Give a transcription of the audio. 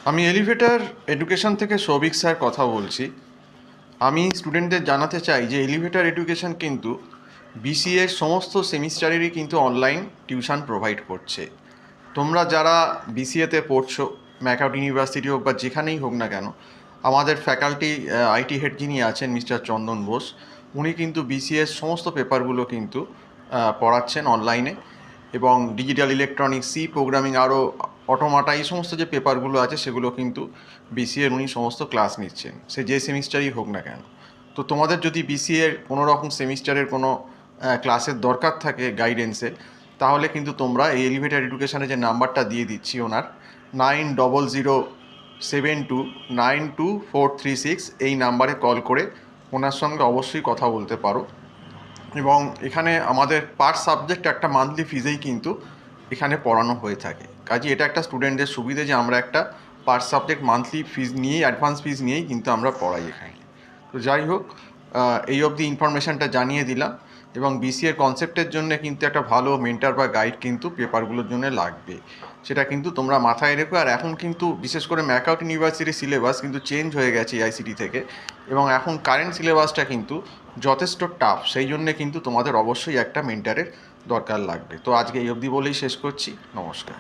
আমি elevator education থেকে Souvik sir কথা বলছি। আমি স্টুডেন্টদের জানাতে চাই যে এলিভেটর এডুকেশন কিন্তু বিসিএর সমস্ত সেমিস্টারেরই কিন্তু অনলাইন টিউশন প্রোভাইড করছে। তোমরা যারা বিসিএতে পড়ছো, ম্যাকআউট ইউনিভার্সিটি হোক বা যেখানেই হোক না কেন, আমাদের ফ্যাকাল্টি আইটি হেড যিনি আছেন মিস্টার চন্দন বোস, উনি কিন্তু বিসিএর সমস্ত পেপারগুলো কিন্তু পড়াচ্ছেন অনলাইনে। এবং ডিজিটাল ইলেকট্রনিক্স, সি প্রোগ্রামিং, আরও অটোমাটা, এই সমস্ত যে পেপারগুলো আছে সেগুলো কিন্তু বিসিএর উনি সমস্ত ক্লাস নিচ্ছেন, সে যে সেমিস্টারই হোক না কেন। তো তোমাদের যদি বিসিএর কোনো রকম সেমিস্টারের কোনো ক্লাসের দরকার থাকে গাইডেন্সের, তাহলে কিন্তু তোমরা এই এলিভেটর এডুকেশানে যে নাম্বারটা দিয়ে দিচ্ছি ওনার, 9007292436, এই নাম্বারে কল করে ওনার সঙ্গে অবশ্যই কথা বলতে পারো। এবং এখানে আমাদের পার সাবজেক্ট একটা মান্থলি ফিজেই কিন্তু এখানে পড়ানো হয়ে থাকে। কাজে এটা একটা স্টুডেন্টদের সুবিধে যে আমরা একটা পার সাবজেক্ট মান্থলি ফিজ নিয়েই, অ্যাডভান্স ফিজ নিয়েই কিন্তু আমরা পড়াই এখানে। তো যাই হোক, এই অবধি ইনফরমেশানটা জানিয়ে দিলাম। এবং বিসিএর কনসেপ্টের জন্য কিন্তু একটা ভালো মেন্টার বা গাইড কিন্তু পেপারগুলোর জন্য লাগবে, সেটা কিন্তু তোমরা মাথায় রেখো। আর এখন কিন্তু বিশেষ করে ম্যাকআউট ইউনিভার্সিটির সিলেবাস কিন্তু চেঞ্জ হয়ে গেছে এআইসিটি থেকে, এবং এখন কারেন্ট সিলেবাসটা কিন্তু যথেষ্ট টাফ। সেই জন্যে কিন্তু তোমাদের অবশ্যই একটা মেন্টারের দরকার লাগবে। তো আজকে এই অবধি বলেই শেষ করছি। নমস্কার।